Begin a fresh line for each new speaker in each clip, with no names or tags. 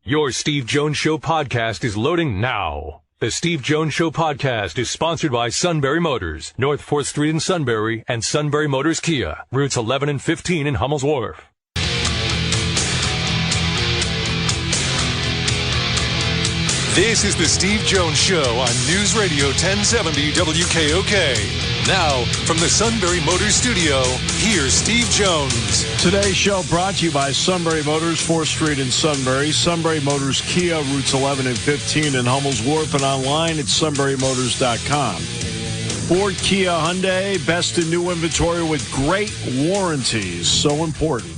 Your Steve Jones Show podcast is loading now. The Steve Jones Show podcast is sponsored by Sunbury Motors, North 4th Street in Sunbury, and Sunbury Motors Kia, routes 11 and 15 in Hummel's Wharf.
This is the Steve Jones Show on News Radio 1070 WKOK. Now, from the Sunbury Motors studio, here's Steve Jones.
Today's show brought to you by Sunbury Motors, 4th Street in Sunbury, Sunbury Motors Kia, routes 11 and 15 in Hummel's Wharf, and online at sunburymotors.com. Ford, Kia, Hyundai, best in new inventory with great warranties. So important.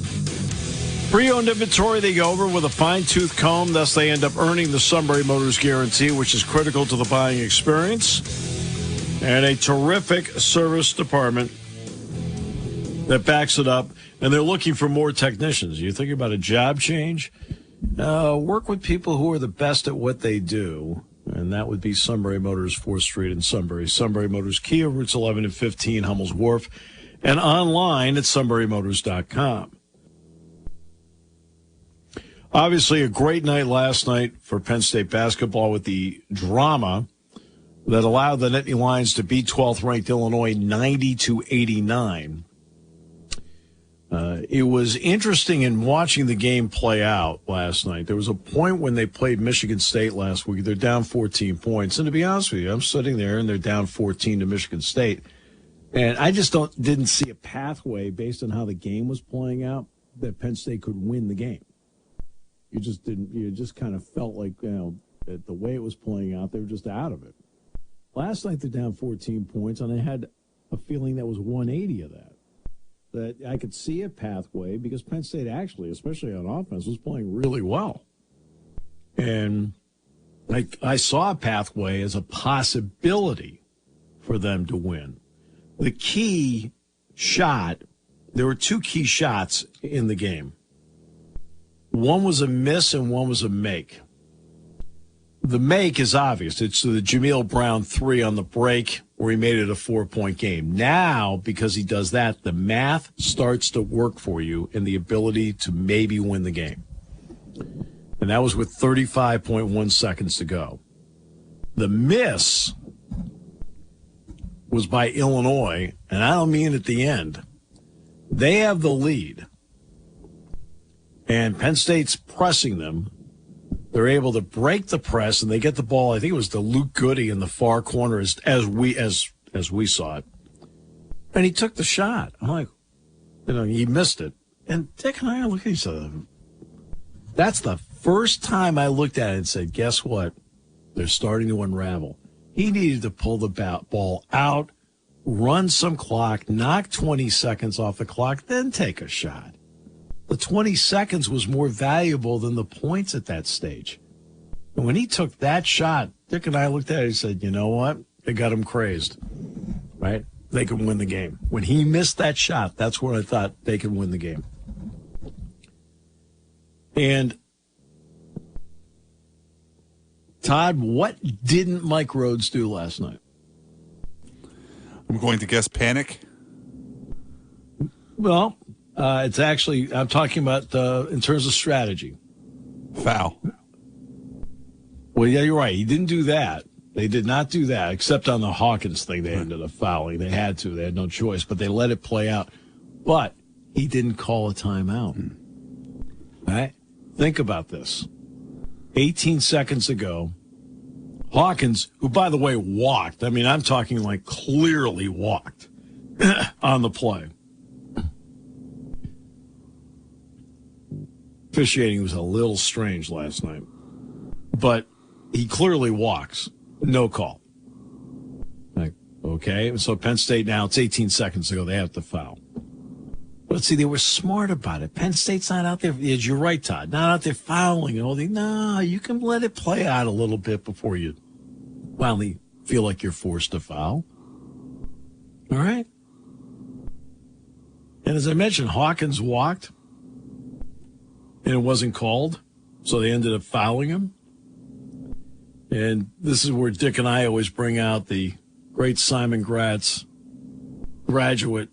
Pre-owned inventory they go over with a fine-tooth comb, thus they end up earning the Sunbury Motors guarantee, which is critical to the buying experience. And a terrific service department that backs it up. And they're looking for more technicians. You think about a job change? Work with people who are the best at what they do. And that would be Sunbury Motors, 4th Street in Sunbury. Sunbury Motors Kia, routes 11 and 15, Hummel's Wharf. And online at sunburymotors.com. Obviously, a great night last night for Penn State basketball with the drama that allowed the Nittany Lions to beat 12th-ranked Illinois 90-89. It was interesting in watching the game play out last night. There was a point when they played Michigan State last week. They're down 14 points. And to be honest with you, I'm sitting there, and they're down 14 to Michigan State. And I just didn't see a pathway based on how the game was playing out that Penn State could win the game. You just kind of felt like, that the way it was playing out, they were just out of it. Last night, they're down 14 points, and I had a feeling that was 180 of that. That I could see a pathway because Penn State actually, especially on offense, was playing really well. And I saw a pathway as a possibility for them to win. The key shot, there were two key shots in the game. One was a miss and one was a make. The make is obvious. It's the Jameel Brown 3 on the break where he made it a 4-point game. Now, because he does that, the math starts to work for you and the ability to maybe win the game. And that was with 35.1 seconds to go. The miss was by Illinois, and I don't mean at the end. They have the lead. And Penn State's pressing them. They're able to break the press, and they get the ball. I think it was to Luke Goody in the far corner, as we saw it. And he took the shot. I'm like, he missed it. And Dick and I look at each other. That's the first time I looked at it and said, guess what? They're starting to unravel. He needed to pull the ball out, run some clock, knock 20 seconds off the clock, then take a shot. The 20 seconds was more valuable than the points at that stage. And when he took that shot, Dick and I looked at it and said, you know what? They got him crazed, right? They could win the game. When he missed that shot, that's when I thought they could win the game. And, Todd, what didn't Mike Rhodes do last night?
I'm going to guess panic.
Well, it's actually, I'm talking about in terms of strategy.
Foul.
Well, yeah, you're right. He didn't do that. They did not do that, except on the Hawkins thing. They ended up fouling. They had to. They had no choice, but they let it play out. But he didn't call a timeout. All right? Think about this. 18 seconds ago, Hawkins, who, by the way, walked. I mean, I'm talking like clearly walked on the play. Officiating was a little strange last night, but he clearly walks. No call. Like, okay, so Penn State now, it's 18 seconds ago, they have to foul. But see, they were smart about it. Penn State's not out there, you're right, Todd, not out there fouling. No, you can let it play out a little bit before you finally feel like you're forced to foul. All right? And as I mentioned, Hawkins walked. And it wasn't called, so they ended up fouling him. And this is where Dick and I always bring out the great Simon Gratz, graduate,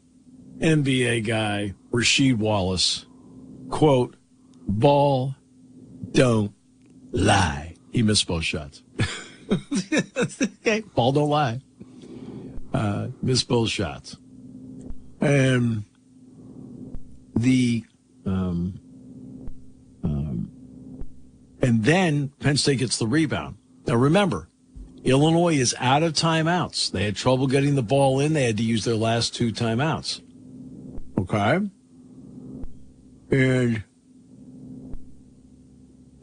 NBA guy, Rasheed Wallace. Quote, ball don't lie. He missed both shots. Okay, ball don't lie. Missed both shots. And and then Penn State gets the rebound. Now remember, Illinois is out of timeouts. They had trouble getting the ball in. They had to use their last 2 timeouts. Okay? And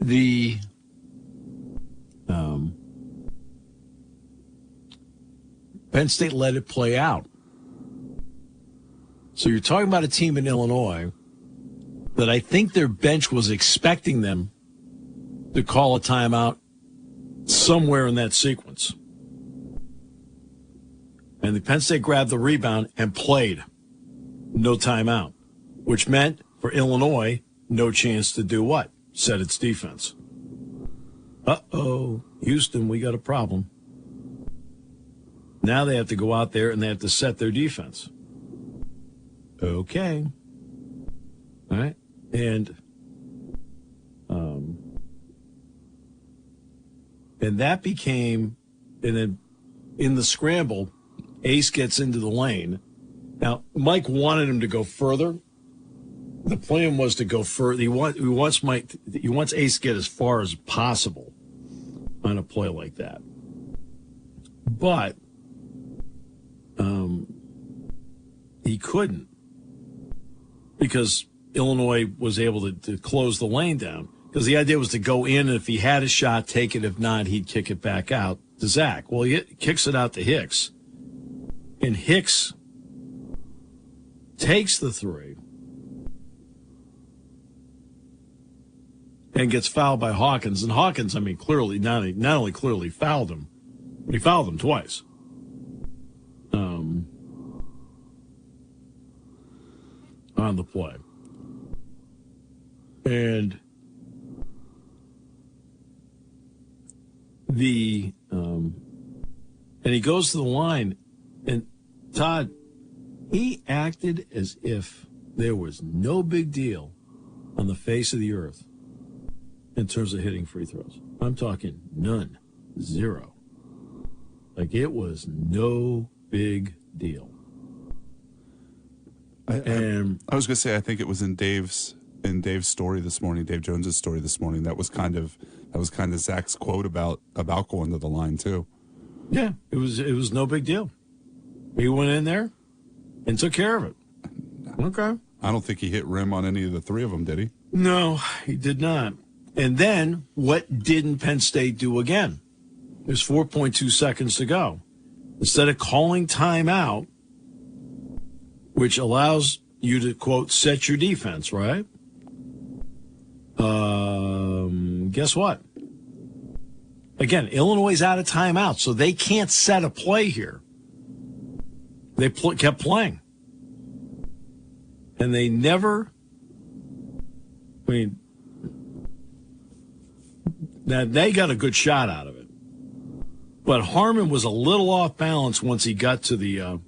the Penn State let it play out. So you're talking about a team in Illinois that I think their bench was expecting them to call a timeout somewhere in that sequence. And the Penn State grabbed the rebound and played. No timeout. Which meant for Illinois, no chance to do what? Set its defense. Uh-oh, Houston, we got a problem. Now they have to go out there and they have to set their defense. Okay. All right. And that became, and then in the scramble, Ace gets into the lane. Now, Mike wanted him to go further. The plan was to go further. He wants Ace to get as far as possible on a play like that. But he couldn't because Illinois was able to close the lane down. Because the idea was to go in, and if he had a shot, take it. If not, he'd kick it back out to Zach. Well, he kicks it out to Hicks. And Hicks takes the 3 and gets fouled by Hawkins. And Hawkins, I mean, clearly, not only clearly fouled him, but he fouled him twice. On the play. And and he goes to the line, and Todd, he acted as if there was no big deal on the face of the earth in terms of hitting free throws. I'm talking none, 0. Like it was no big deal.
I was going to say, I think it was in Dave's story this morning, Dave Jones's story this morning. That was kind of Zach's quote about going to the line too.
Yeah, it was no big deal. He went in there and took care of it. Okay.
I don't think he hit rim on any of the 3 of them, did he?
No, he did not. And then what didn't Penn State do again? There's 4.2 seconds to go. Instead of calling timeout, which allows you to, quote, set your defense, right? Guess what? Again, Illinois is out of timeout, so they can't set a play here. They kept playing. And they never, now they got a good shot out of it. But Harmon was a little off balance once he got to the,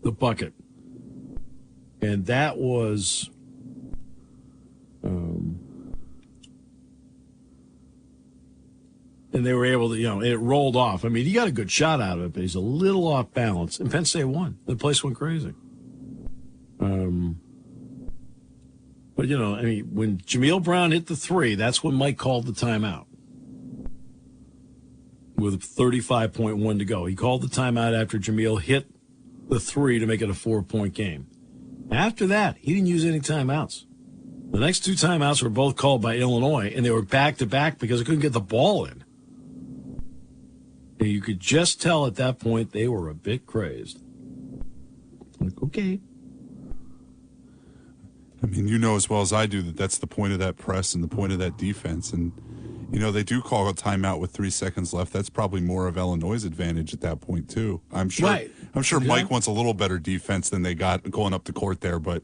the bucket. And that was, and they were able to, it rolled off. I mean, he got a good shot out of it, but he's a little off balance. And Penn State won. The place went crazy. But, when Jameel Brown hit the 3, that's when Mike called the timeout. With 35.1 to go. He called the timeout after Jameel hit the 3 to make it a 4-point game. After that, he didn't use any timeouts. The next 2 timeouts were both called by Illinois, and they were back-to-back because they couldn't get the ball in. And you could just tell at that point they were a bit crazed. Like, okay.
I mean, you know as well as I do that that's the point of that press and the point of that defense. And, they do call a timeout with 3 seconds left. That's probably more of Illinois' advantage at that point, too. I'm sure. Right. I'm sure Mike wants a little better defense than they got going up the court there, but.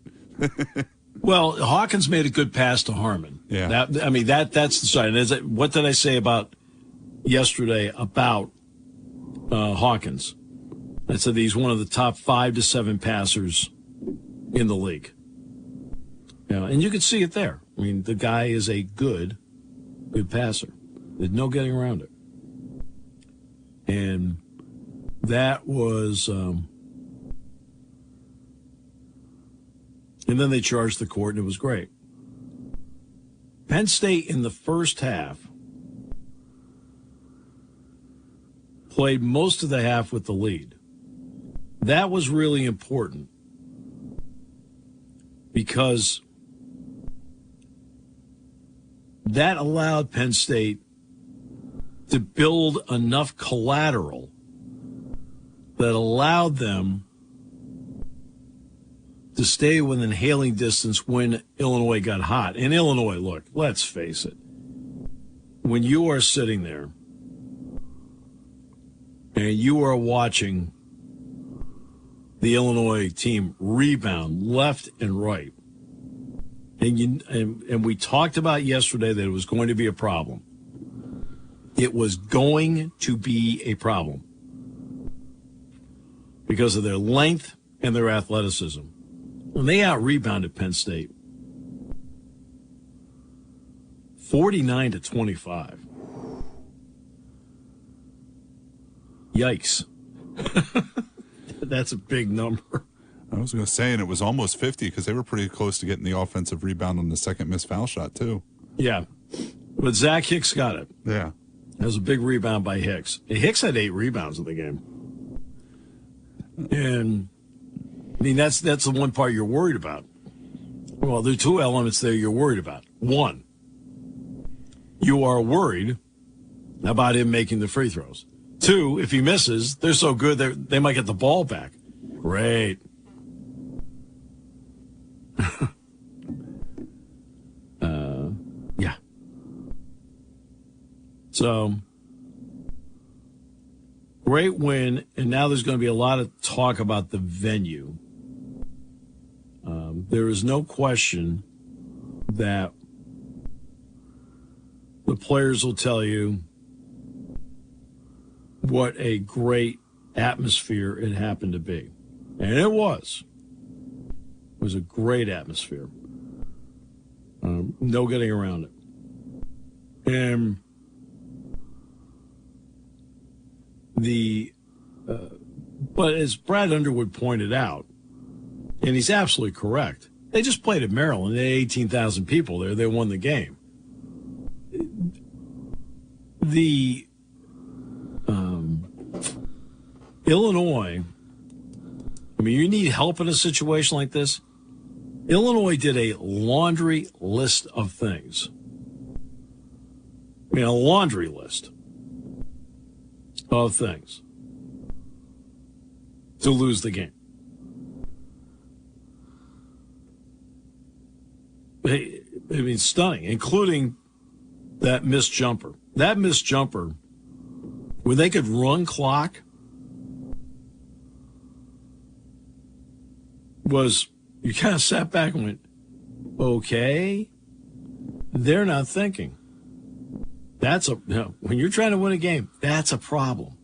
Well, Hawkins made a good pass to Harmon.
Yeah.
That's the side. What did I say about yesterday about Hawkins? I said he's one of the top 5 to 7 passers in the league. And you can see it there. I mean, the guy is a good passer. There's no getting around it. And that was, and then they charged the court, and it was great. Penn State in the first half played most of the half with the lead. That was really important because that allowed Penn State to build enough collateral that allowed them to stay within hailing distance when Illinois got hot. And Illinois, look, let's face it, when you are sitting there and you are watching the Illinois team rebound left and right, and we talked about yesterday that it was going to be a problem. It was going to be a problem because of their length and their athleticism. When they out-rebounded Penn State 49-25. Yikes. That's a big number.
I was going to say, and it was almost 50 because they were pretty close to getting the offensive rebound on the second missed foul shot, too.
Yeah. But Zach Hicks got it.
Yeah.
That was a big rebound by Hicks. Hicks had 8 rebounds in the game. And, I mean, that's the one part you're worried about. Well, there are 2 elements there you're worried about. One, you are worried about him making the free throws. 2, if he misses, they're so good they might get the ball back. Great. Yeah. So, great win, and now there's going to be a lot of talk about the venue. There is no question that the players will tell you what a great atmosphere it happened to be. And it was. It was a great atmosphere. No getting around it. And but as Brad Underwood pointed out, and he's absolutely correct, they just played at Maryland. They had 18,000 people there. They won the game. The Illinois, I mean, you need help in a situation like this. Illinois did a laundry list of things. I mean, a laundry list of things to lose the game. I mean, stunning, including that missed jumper. That missed jumper, where they could run clock, was, you kind of sat back and went, okay, they're not thinking. When you're trying to win a game, that's a problem.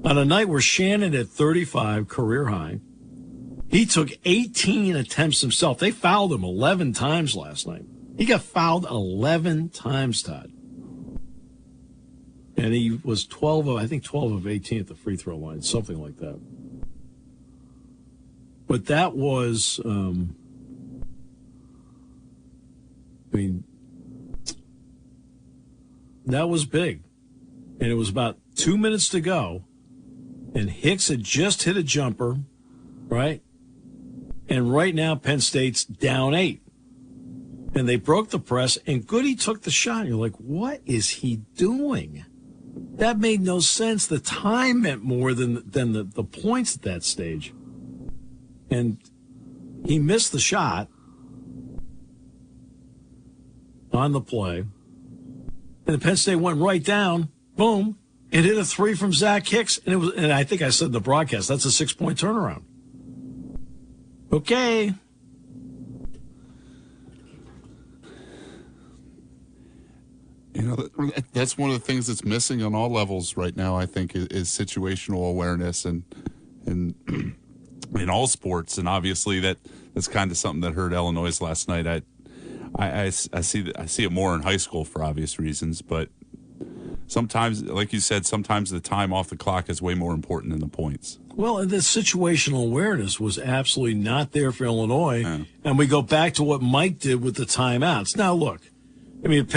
On a night where Shannon had 35 career high, he took 18 attempts himself. They fouled him 11 times last night. He got fouled 11 times, Todd. And he was 12 of 18 at the free throw line, something like that. But that was, that was big. And it was about 2 minutes to go, and Hicks had just hit a jumper, right? And right now, Penn State's down 8. And they broke the press, and Goody took the shot. You're like, what is he doing? That made no sense. The time meant more than the points at that stage. And he missed the shot on the play. And Penn State went right down, boom, and hit a 3 from Zach Hicks. And I think I said in the broadcast, that's a 6-point turnaround. Okay.
You know, that's one of the things that's missing on all levels right now, I think, is situational awareness. And in all sports, and obviously that's kind of something that hurt Illinois last night. I see it more in high school for obvious reasons, but sometimes, like you said, sometimes the time off the clock is way more important than the points.
Well, and the situational awareness was absolutely not there for Illinois, and we go back to what Mike did with the timeouts. Now, look, I mean,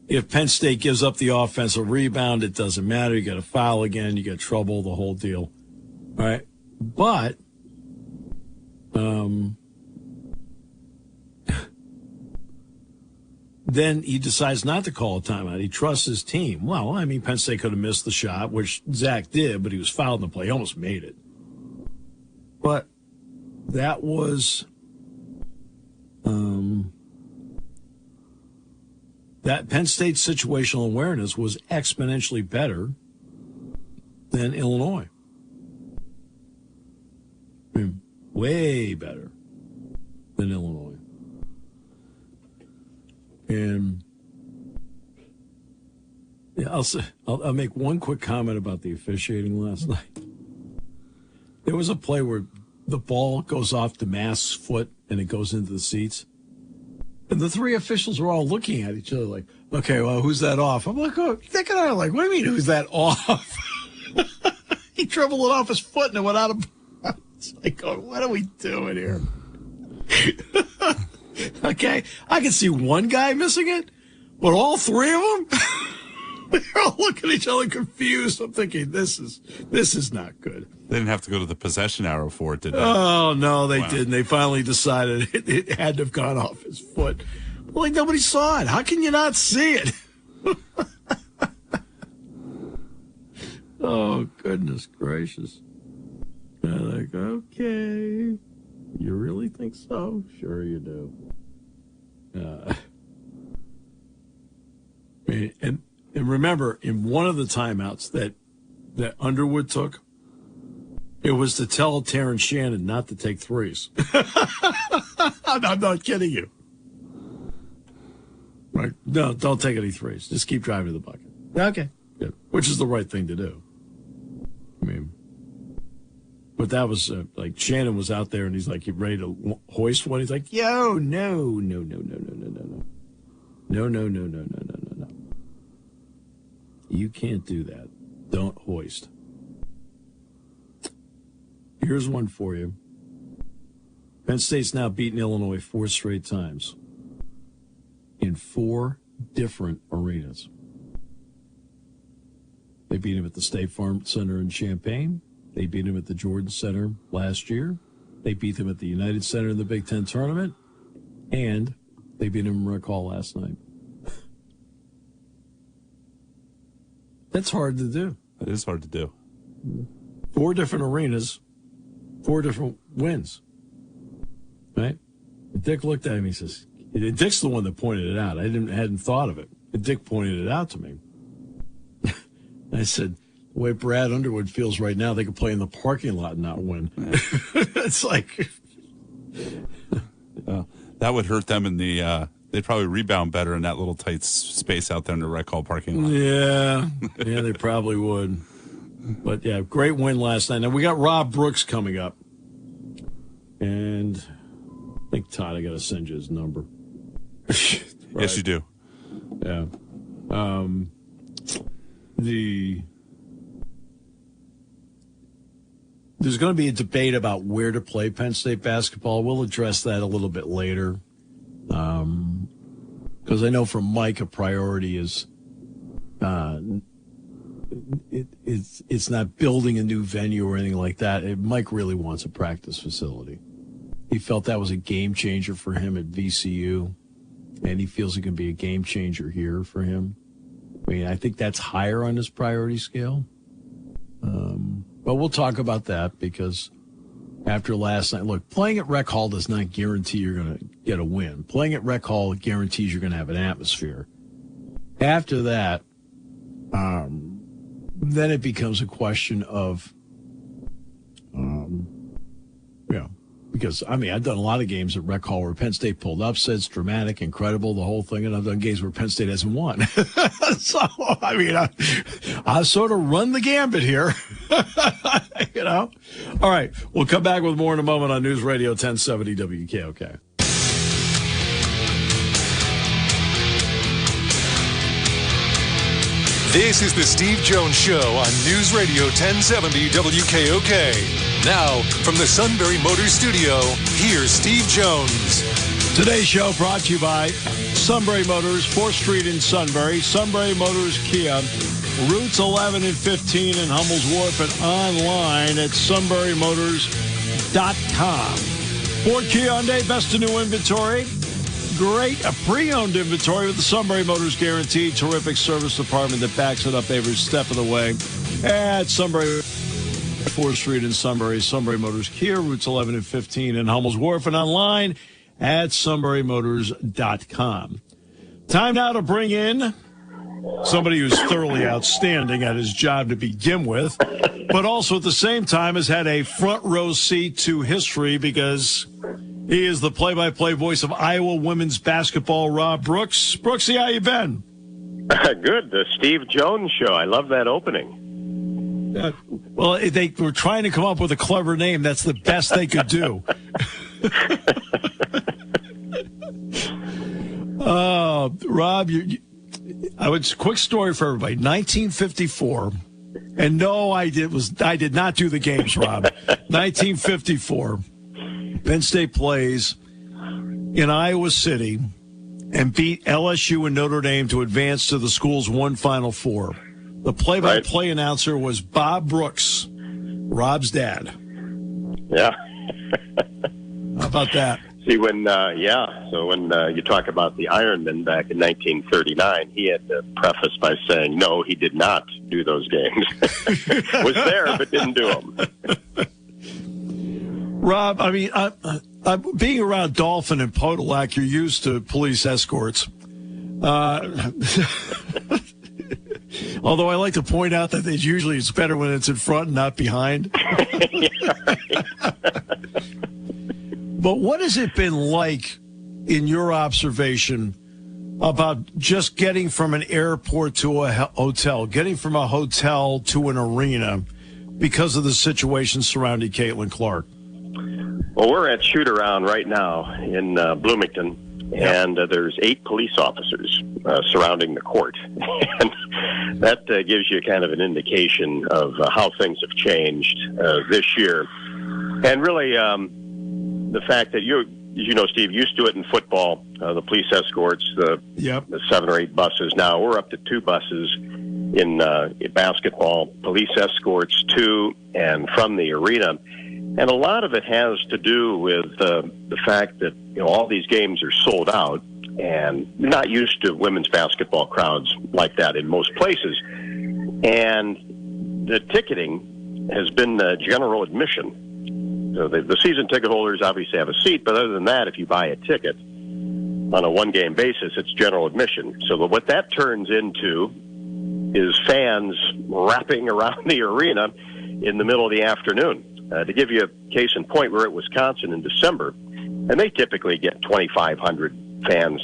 if Penn State gives up the offensive rebound, it doesn't matter. You got a foul again, you get trouble, the whole deal. All right, but then he decides not to call a timeout. He trusts his team. Well, I mean, Penn State could have missed the shot, which Zach did, but he was fouled in the play. He almost made it. But that was that Penn State's situational awareness was exponentially better than Illinois. I mean, way better than Illinois. And yeah, I'll make one quick comment about the officiating last night. There was a play where the ball goes off DeMask's foot and it goes into the seats. And the three officials were all looking at each other like, okay, well, who's that off? I'm like, oh, Nick and I are like, what do you mean, who's that off? He dribbled it off his foot and it went out of bounds. It's like, oh, what are we doing here? Okay, I can see one guy missing it, but all three of them, they're all looking at each other confused. I'm thinking, this is not good.
They didn't have to go to the possession arrow for it, did they?
Oh, no, they didn't. They finally decided it had to have gone off his foot. Well, like, nobody saw it. How can you not see it? Oh, goodness gracious. I'm like, okay. You really think so? Sure you do. And remember, in one of the timeouts that Underwood took, it was to tell Terrence Shannon not to take threes. I'm not kidding you. Right? No, don't take any threes. Just keep driving to the bucket. Okay, good. Which is the right thing to do. I mean, but that was like Shannon was out there and he's like, you ready to hoist one? He's like, yo, no. You can't do that. Don't hoist. Here's one for you. Penn State's now beaten Illinois 4 straight times in 4 different arenas. They beat him at the State Farm Center in Champaign. They beat him at the Jordan Center last year. They beat them at the United Center in the Big Ten tournament. And they beat him in Rec Hall last night. That's hard to do.
It is hard to do.
4 different arenas, 4 different wins. Right? And Dick looked at him. He says, Dick's the one that pointed it out. I hadn't thought of it. And Dick pointed it out to me. I said, the way Brad Underwood feels right now, they could play in the parking lot and not win. It's like...
that would hurt them in the... they'd probably rebound better in that little tight space out there in the Rec Hall parking lot.
Yeah, they probably would. But, yeah, great win last night. Now, we got Rob Brooks coming up. And I think, Todd, I got to send you his number.
Right. Yes, you do.
Yeah. There's going to be a debate about where to play Penn State basketball. We'll address that a little bit later. Because I know for Mike a priority is it's not building a new venue or anything like that. Mike really wants a practice facility. He felt that was a game changer for him at VCU, and he feels it can be a game changer here for him. I mean, I think that's higher on his priority scale. But we'll talk about that because after last night, look, playing at Rec Hall does not guarantee you're going to get a win. Playing at Rec Hall guarantees you're going to have an atmosphere. After that, then it becomes a question of, because, I mean, I've done a lot of games at Rec Hall where Penn State pulled upsets, dramatic, incredible, the whole thing, and I've done games where Penn State hasn't won. So, I mean, I sort of run the gambit here. You know? All right. We'll come back with more in a moment on News Radio 1070 WKOK.
This is the Steve Jones Show on News Radio 1070 WKOK. Now, from the Sunbury Motors Studio, here's Steve Jones.
Today's show brought to you by Sunbury Motors, 4th Street in Sunbury, Sunbury Motors Kia, routes 11 and 15 in Hummel's Wharf, and online at sunburymotors.com. Ford Kia Hyundai, best in new inventory. Great pre-owned inventory with the Sunbury Motors Guarantee. Terrific service department that backs it up every step of the way. At Sunbury, 4th Street in Sunbury, Sunbury Motors Kia, routes 11 and 15 in Hummel's Wharf, and online at sunburymotors.com. Time now to bring in somebody who's thoroughly outstanding at his job to begin with, but also at the same time has had a front row seat to history because he is the play-by-play voice of Iowa women's basketball, Rob Brooks. Brooksy, how you been?
Good. The Steve Jones Show. I love that opening.
Well, they were trying to come up with a clever name. That's the best they could do. Rob, quick story for everybody. 1954, and no, I did not do the games, Rob. 1954. Penn State plays in Iowa City and beat LSU and Notre Dame to advance to the school's one Final Four. The play-by-play announcer was Bob Brooks, Rob's dad.
Yeah.
How about that?
See, when you talk about the Ironman back in 1939, he had to preface by saying, no, he did not do those games. Was there, but didn't do them.
Rob, I mean, being around Dolphin and Podolak, you're used to police escorts. Although I like to point out that it's better when it's in front and not behind. But what has it been like, in your observation, about just getting from an airport to a hotel, getting from a hotel to an arena because of the situation surrounding Caitlin Clark?
Well, we're at shoot-around right now in Bloomington, and there's 8 police officers surrounding the court. And that gives you kind of an indication of how things have changed this year. And really, the fact that as you know, Steve, used to it in football, the police escorts, the 7 or 8 buses. Now we're up to 2 buses in basketball, police escorts to and from the arena. And a lot of it has to do with the fact that all these games are sold out, and you're not used to women's basketball crowds like that in most places. And the ticketing has been general admission. So the season ticket holders obviously have a seat, but other than that, if you buy a ticket on a one-game basis, it's general admission. So what that turns into is fans wrapping around the arena in the middle of the afternoon. To give you a case in point, we're at Wisconsin in December, and they typically get 2,500 fans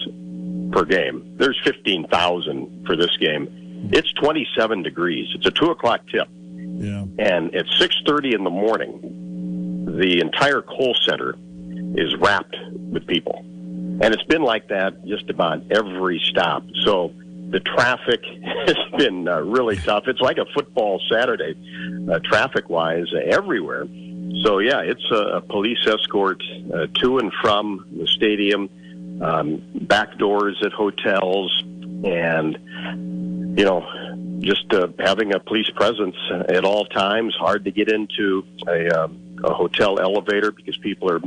per game. There's 15,000 for this game. It's 27 degrees. It's a 2 o'clock tip.
Yeah.
And at 6:30 in the morning, the entire Kohl Center is wrapped with people. And it's been like that just about every stop. So the traffic has been really tough. It's like a football Saturday, traffic-wise, everywhere. So, yeah, it's a police escort to and from the stadium, back doors at hotels, and, just having a police presence at all times. Hard to get into a hotel elevator because people are,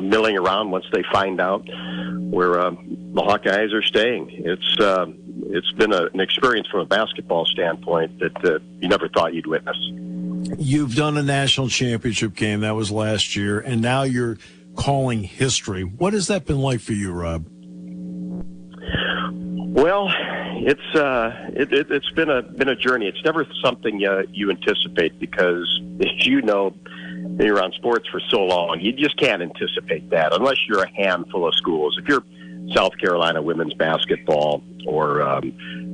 milling around once they find out where the Hawkeyes are staying. It's been an experience from a basketball standpoint that you never thought you'd witness.
You've done a national championship game. That was last year, and now you're calling history. What has that been like for you, Rob?
Well, it's been a journey. It's never something you anticipate because, as you know, you're around sports for so long, you just can't anticipate that unless you're a handful of schools. If you're South Carolina women's basketball or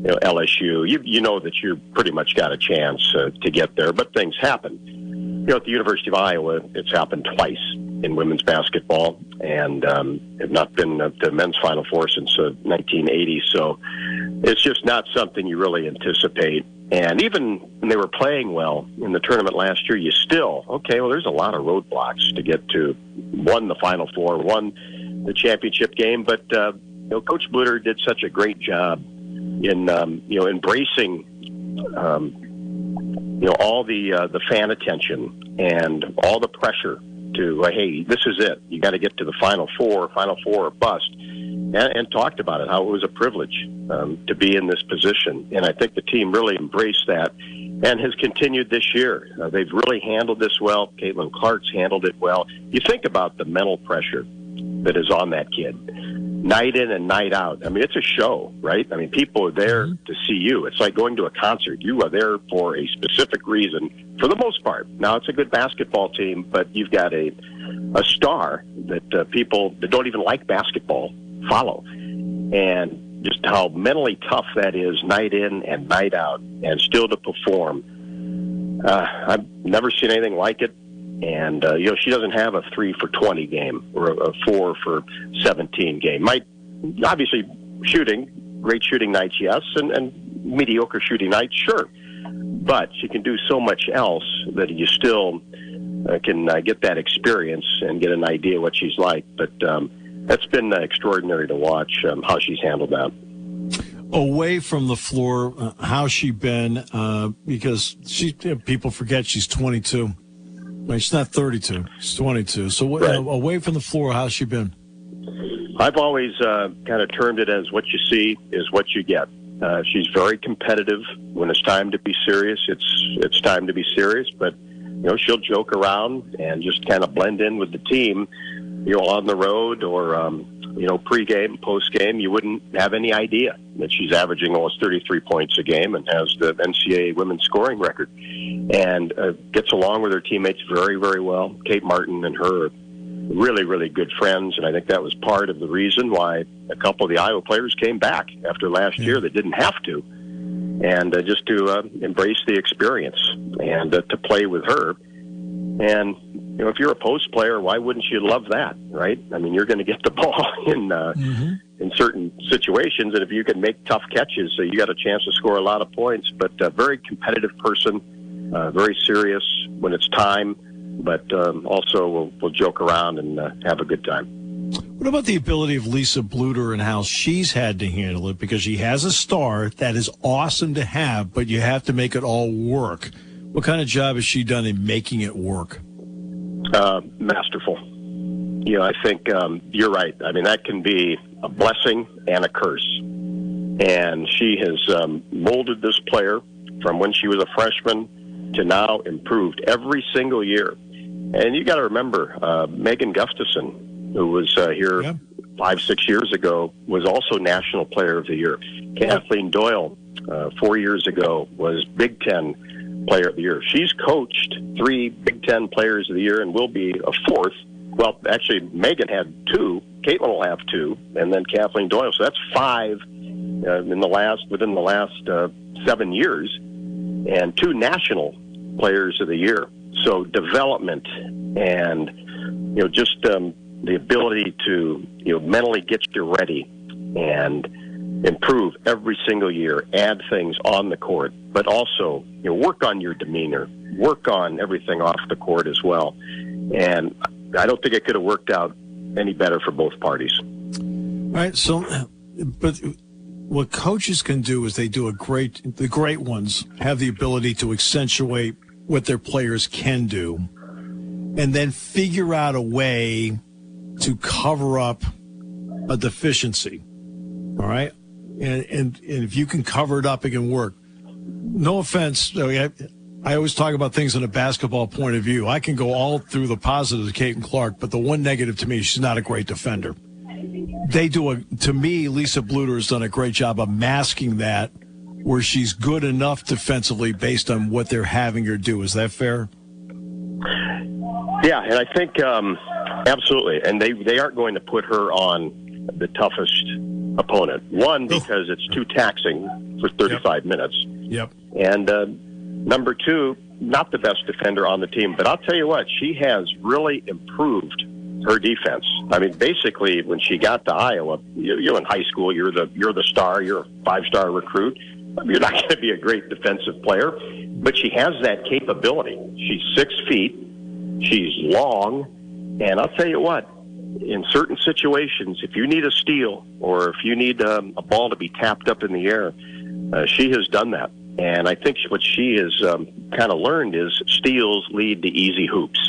LSU, you know that you pretty much got a chance to get there, but things happen. At the University of Iowa, it's happened twice in women's basketball, and have not been at the men's Final Four since 1980, so it's just not something you really anticipate. And even when they were playing well in the tournament last year, you still, there's a lot of roadblocks to get to, won the Final Four, won the championship game, but Coach Bluter did such a great job in embracing all the fan attention and all the pressure to hey, this is it, you got to get to the Final Four or bust, and talked about it, how it was a privilege to be in this position. And I think the team really embraced that and has continued this year. They've really handled this well. Caitlin Clark's handled it well. You think about the mental pressure that is on that kid, night in and night out. I mean, it's a show, right? I mean, people are there to see you. It's like going to a concert. You are there for a specific reason, for the most part. Now, it's a good basketball team, but you've got a star that people that don't even like basketball follow. And just how mentally tough that is, night in and night out, and still to perform. I've never seen anything like it. And, she doesn't have a 3 for 20 game or a 4 for 17 game. Obviously, great shooting nights, yes, and mediocre shooting nights, sure. But she can do so much else that you still can get that experience and get an idea what she's like. But that's been extraordinary to watch how she's handled that.
Away from the floor, how's she been? Because people forget she's 22. She's not 32. She's 22. So
right.
Away from the floor, how's she been?
I've always kind of termed it as what you see is what you get. She's very competitive. When it's time to be serious, it's time to be serious. But she'll joke around and just kind of blend in with the team. On the road or pregame, postgame, you wouldn't have any idea that she's averaging almost 33 points a game and has the NCAA women's scoring record, and gets along with her teammates very, very well. Kate Martin and her are really, really good friends, and I think that was part of the reason why a couple of the Iowa players came back after last year. They didn't have to, and just to embrace the experience and to play with her. And if you're a post player, why wouldn't you love that, right? I mean, you're going to get the ball in certain situations, and if you can make tough catches, so you got a chance to score a lot of points. But a very competitive person, very serious when it's time, but also will joke around and have a good time.
What about the ability of Lisa Bluter and how she's had to handle it? Because she has a star that is awesome to have, but you have to make it all work. What kind of job has she done in making it work?
Masterful. I think you're right. I mean, that can be a blessing and a curse. And she has molded this player from when she was a freshman to now, improved every single year. And you got to remember, Megan Gustafson, who was here 5-6 years ago, was also National Player of the Year. Kathleen Doyle, 4 years ago, was Big Ten Player of the Year. She's coached 3 Big Ten Players of the Year and will be a 4th. Well, actually, Megan had 2. Caitlin will have 2, and then Kathleen Doyle. So that's 5 within the last 7 years, and 2 National Players of the Year. So development and just the ability to mentally get you ready and improve every single year, add things on the court, but also work on your demeanor, work on everything off the court as well. And I don't think it could have worked out any better for both parties.
All right. So, but what coaches can do is the great ones have the ability to accentuate what their players can do and then figure out a way to cover up a deficiency. All right. And if you can cover it up, it can work. No offense. I always talk about things in a basketball point of view. I can go all through the positives of Caitlin Clark, but the one negative to me, she's not a great defender. To me, Lisa Bluter has done a great job of masking that, where she's good enough defensively based on what they're having her do. Is that fair?
Yeah, and I think absolutely. And they aren't going to put her on the toughest opponent. One, because it's too taxing for 35 minutes.
Yep.
And number 2, not the best defender on the team, but I'll tell you what, she has really improved her defense. I mean, basically, when she got to Iowa, you're in high school, you're the star, you're a 5-star recruit. You're not going to be a great defensive player, but she has that capability. She's 6 feet, she's long, and I'll tell you what, in certain situations, if you need a steal or if you need a ball to be tapped up in the air, she has done that. And I think what she has kind of learned is steals lead to easy hoops.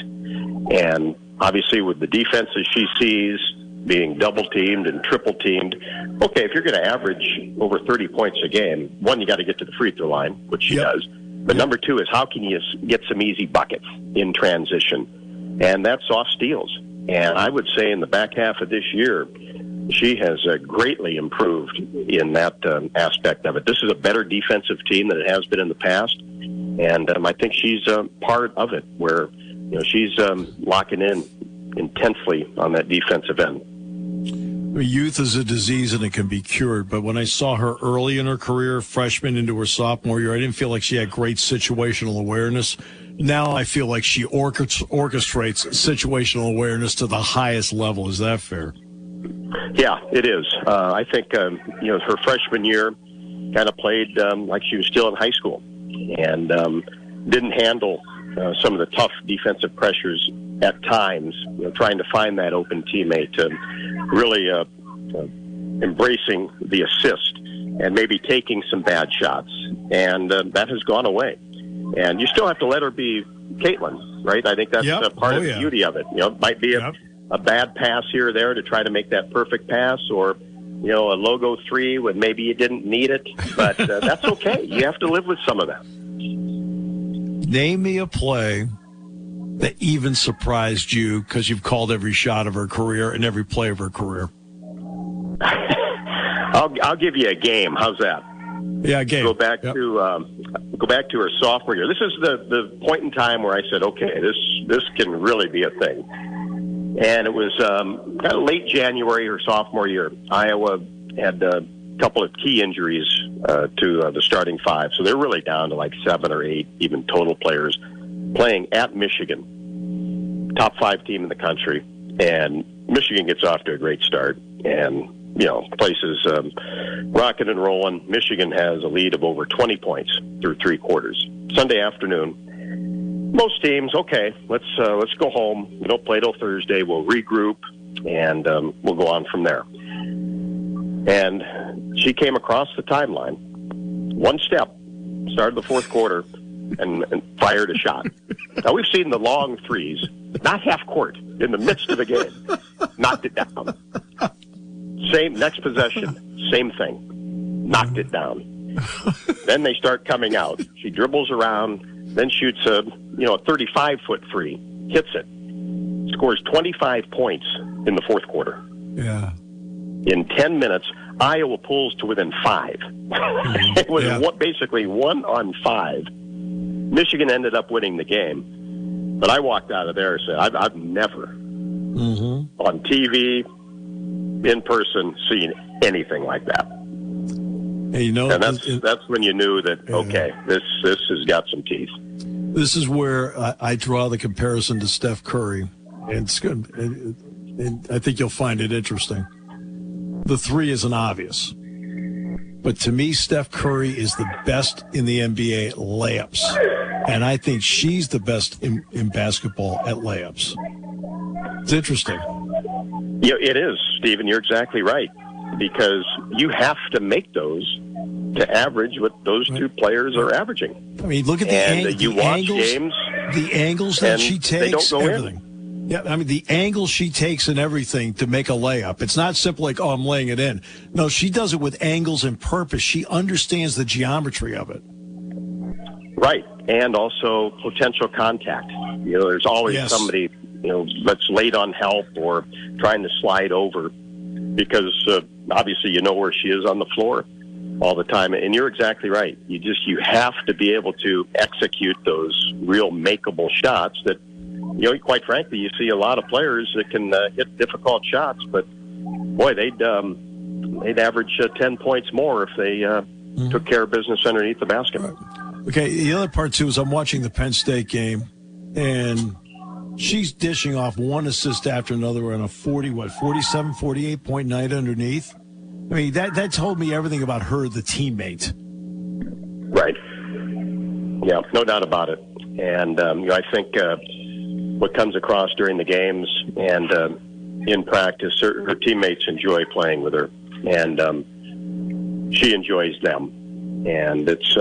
And obviously with the defenses she sees being double-teamed and triple-teamed, okay, if you're going to average over 30 points a game, 1, you got to get to the free throw line, which she does. But number 2 is how can you get some easy buckets in transition? And that's off steals. And I would say in the back half of this year, she has greatly improved in that aspect of it. This is a better defensive team than it has been in the past, and I think she's part of it, where she's locking in intensely on that defensive end.
Youth is a disease and it can be cured, but when I saw her early in her career, freshman into her sophomore year, I didn't feel like she had great situational awareness. Now I feel like she orchestrates situational awareness to the highest level. Is that fair?
Yeah, it is. I think, her freshman year kind of played like she was still in high school and didn't handle some of the tough defensive pressures at times, trying to find that open teammate, really embracing the assist and maybe taking some bad shots. And that has gone away. And you still have to let her be Caitlin, right? I think that's part of the beauty of it. It might be a bad pass here or there to try to make that perfect pass, or a logo 3 when maybe you didn't need it, but that's okay. You have to live with some of that.
Name me a play that even surprised you because you've called every shot of her career and every play of her career.
I'll give you a game. How's that?
Yeah, a game.
Go back to her sophomore year. This is the point in time where I said, okay, this can really be a thing. And it was kind of late January, her sophomore year. Iowa had a couple of key injuries to the starting 5. So they're really down to like 7 or 8 even total players playing at Michigan, top 5 team in the country. And Michigan gets off to a great start. And, place is rocking and rolling. Michigan has a lead of over 20 points through 3 quarters. Sunday afternoon. Most teams, okay, let's go home. We don't play till Thursday. We'll regroup, and we'll go on from there. And she came across the timeline, one step, started the 4th quarter, and fired a shot. Now, we've seen the long threes, not half court, in the midst of the game. Knocked it down. Next possession, same thing. Knocked it down. Then they start coming out. She dribbles around, then shoots a 35-foot three, hits it, scores 25 points in the 4th quarter.
Yeah.
In 10 minutes, Iowa pulls to within 5. It was basically 1 on 5. Michigan ended up winning the game, but I walked out of there and said, I've never on TV, in person, seen anything like that.
Hey,
and that's when you knew that, okay, this has got some teeth.
This is where I draw the comparison to Steph Curry, and it's good. And I think you'll find it interesting. The 3 isn't obvious, but to me, Steph Curry is the best in the NBA layups, and I think she's the best in basketball at layups. It's interesting.
Yeah, it is, Stephen. You're exactly right, because you have to make those to average what those 2 players are averaging.
I mean, look at
you watch games,
the angles that she takes,
they don't go
everything.
In.
Yeah, I mean, the angle she takes and everything to make a layup. It's not simple like, I'm laying it in. No, she does it with angles and purpose. She understands the geometry of it.
Right, and also potential contact. There's always somebody, that's late on help or trying to slide over because obviously you know where she is on the floor all the time. And you're exactly right. You have to be able to execute those real makeable shots that, quite frankly, you see a lot of players that can hit difficult shots, but boy, they'd average 10 points more if they took care of business underneath the basket.
Right. Okay, the other part, too, is I'm watching the Penn State game, and she's dishing off one assist after another on a 47, 48-point night underneath. I mean, that told me everything about her, the teammate.
Right. Yeah, no doubt about it. And I think what comes across during the games and in practice, her teammates enjoy playing with her, and she enjoys them. And it's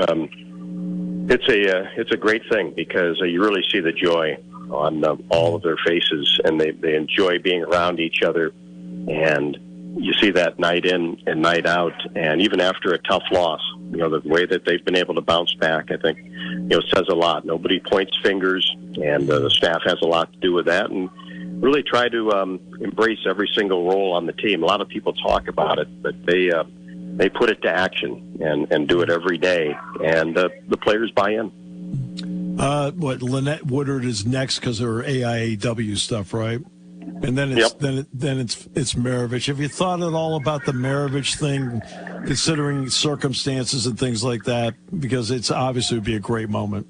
a great thing because you really see the joy on all of their faces, and they enjoy being around each other. And you see that night in and night out, and even after a tough loss, the way that they've been able to bounce back, I think, says a lot. Nobody points fingers, and the staff has a lot to do with that, and really try to embrace every single role on the team. A lot of people talk about it, but they put it to action and do it every day, and the players buy in.
Lynette Woodard is next because of her AIAW stuff, right? And then it's it's Maravich. Have you thought at all about the Maravich thing, considering circumstances and things like that? Because it's obviously would be a great moment.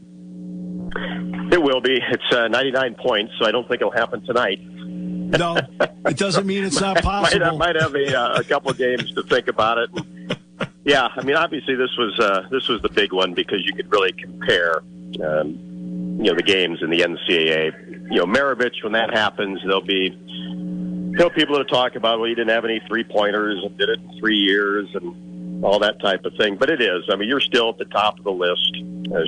It will be. It's 99 points, so I don't think it'll happen tonight.
No, it doesn't mean it's not possible.
might have a couple of games to think about it. Yeah, I mean, obviously this was the big one because you could really compare, the games in the NCAA. Maravich, when that happens, there'll be people to talk about, well, you didn't have any three-pointers and did it in 3 years and all that type of thing. But it is. I mean, you're still at the top of the list.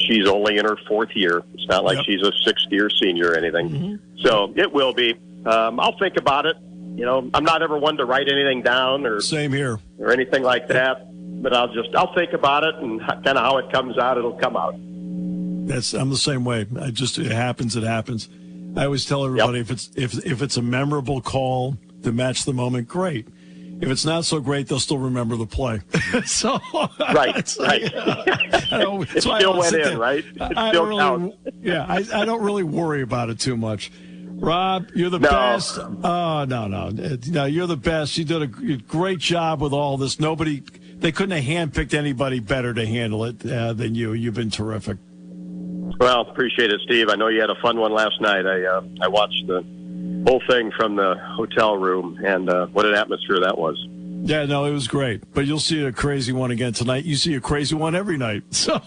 She's only in her 4th year. It's not like she's a 6th-year senior or anything. Mm-hmm. So it will be. I'll think about it. I'm not ever one to write anything down or
same here
or anything like that. But I'll think about it, and kind of how it comes out, it'll come out.
I'm the same way. It happens. It happens. I always tell everybody if it's a memorable call to match the moment, great. If it's not so great, they'll still remember the play. So
right. It still went in, right? It still counts.
Yeah, I don't really worry about it too much. Rob, you're the best. Oh, no, you're the best. You did a great job with all this. They couldn't have handpicked anybody better to handle it than you. You've been terrific.
Well, appreciate it, Steve. I know you had a fun one last night. I watched the whole thing from the hotel room, and what an atmosphere that was.
Yeah, no, it was great. But you'll see a crazy one again tonight. You see a crazy one every night. So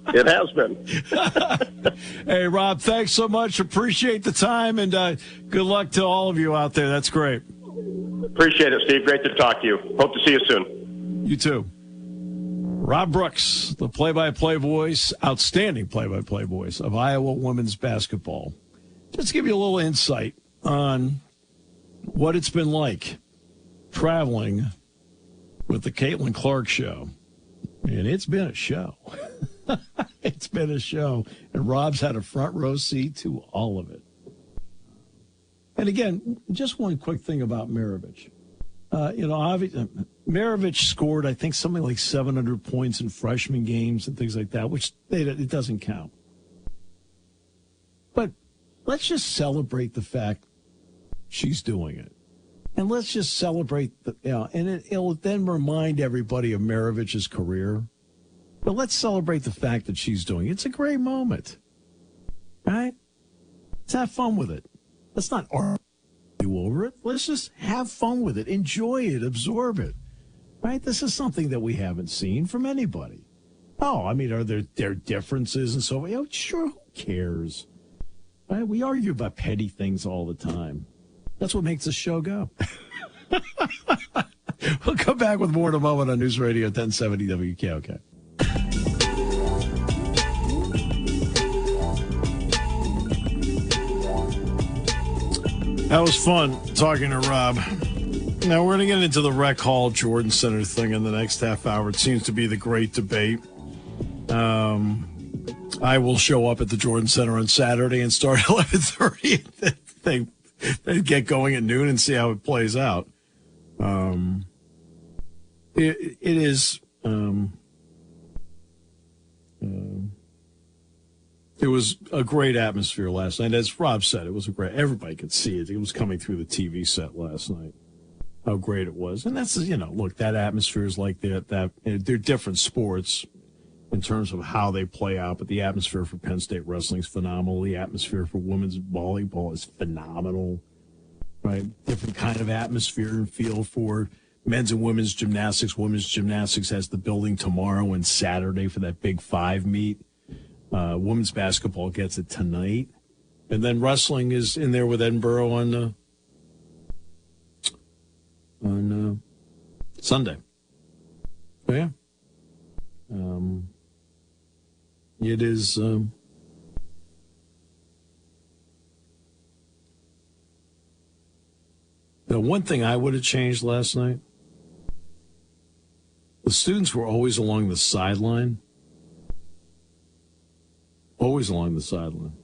it has been.
Hey, Rob, thanks so much. Appreciate the time, and good luck to all of you out there. That's great.
Appreciate it, Steve. Great to talk to you. Hope to see you soon.
You too. Rob Brooks, the play-by-play voice, outstanding play-by-play voice of Iowa women's basketball. Just to give you a little insight on what it's been like traveling with the Caitlin Clark Show. And it's been a show. It's been a show. And Rob's had a front row seat to all of it. And again, just one quick thing about Maravich. Maravich scored, I think, something like 700 points in freshman games and things like that, which it doesn't count. But let's just celebrate the fact she's doing it. And let's just celebrate it'll then remind everybody of Maravich's career. But let's celebrate the fact that she's doing it. It's a great moment. Right? Let's have fun with it. Let's not argue over it. Let's just have fun with it. Enjoy it. Absorb it. Right? This is something that we haven't seen from anybody. Oh, I mean, are there differences and so on? Sure, who cares? Right? We argue about petty things all the time. That's what makes this show go. We'll come back with more in a moment on News Radio 1070 WKOK. That was fun talking to Rob. Now we're going to get into the Rec Hall Jordan Center thing in the next half hour. It seems to be the great debate. I will show up at the Jordan Center on Saturday and start at 11:30. They get going at noon and see how it plays out. It is. It was a great atmosphere last night. As Rob said, it was everybody could see it. It was coming through the TV set last night. how great it was. And that's, look, that atmosphere is like that. They're different sports in terms of how they play out, but the atmosphere for Penn State wrestling is phenomenal. The atmosphere for women's volleyball is phenomenal, right? Different kind of atmosphere and feel for men's and women's gymnastics. Women's gymnastics has the building tomorrow and Saturday for that Big Five meet. Women's basketball gets it tonight. And then wrestling is in there with Edinburgh on Sunday. Oh, yeah. It is. The one thing I would have changed last night, the students were always along the sideline. Always along the sideline.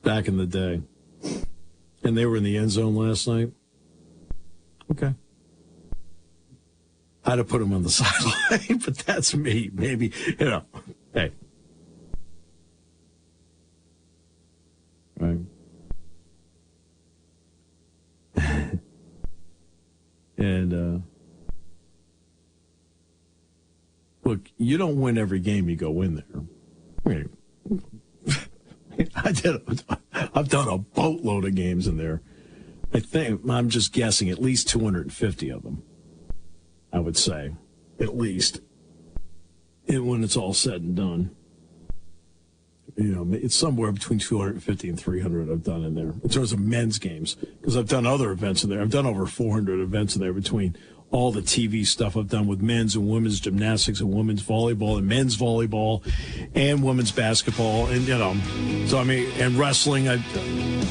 Back in the day. And they were in the end zone last night. Okay. I'd have put them on the sideline, but that's me. Maybe, hey. Right. And, look, you don't win every game you go in there. I mean, I've done a boatload of games in there. I think, I'm just guessing, at least 250 of them, I would say, at least. And when it's all said and done, it's somewhere between 250 and 300 I've done in there in terms of men's games, because I've done other events in there. I've done over 400 events in there between all the TV stuff I've done with men's and women's gymnastics and women's volleyball and men's volleyball and women's basketball. And, so I mean, and wrestling.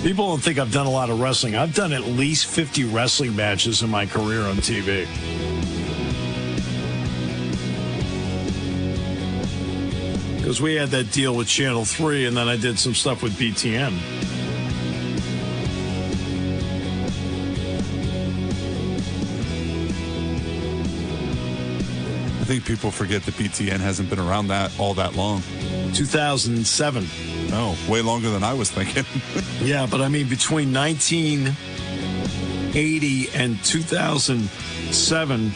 People don't think I've done a lot of wrestling. I've done at least 50 wrestling matches in my career on TV. Because we had that deal with Channel 3, and then I did some stuff with BTN.
I think people forget that BTN hasn't been around all that long.
2007.
Oh, way longer than I was thinking.
Yeah, but I mean, between 1980 and 2007,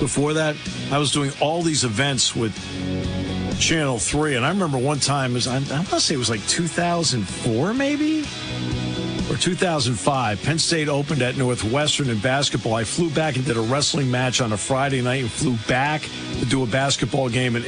before that, I was doing all these events with Channel 3. And I remember one time, I want to say it was like 2004 maybe? Or 2005, Penn State opened at Northwestern in basketball. I flew back and did a wrestling match on a Friday night and flew back to do a basketball game in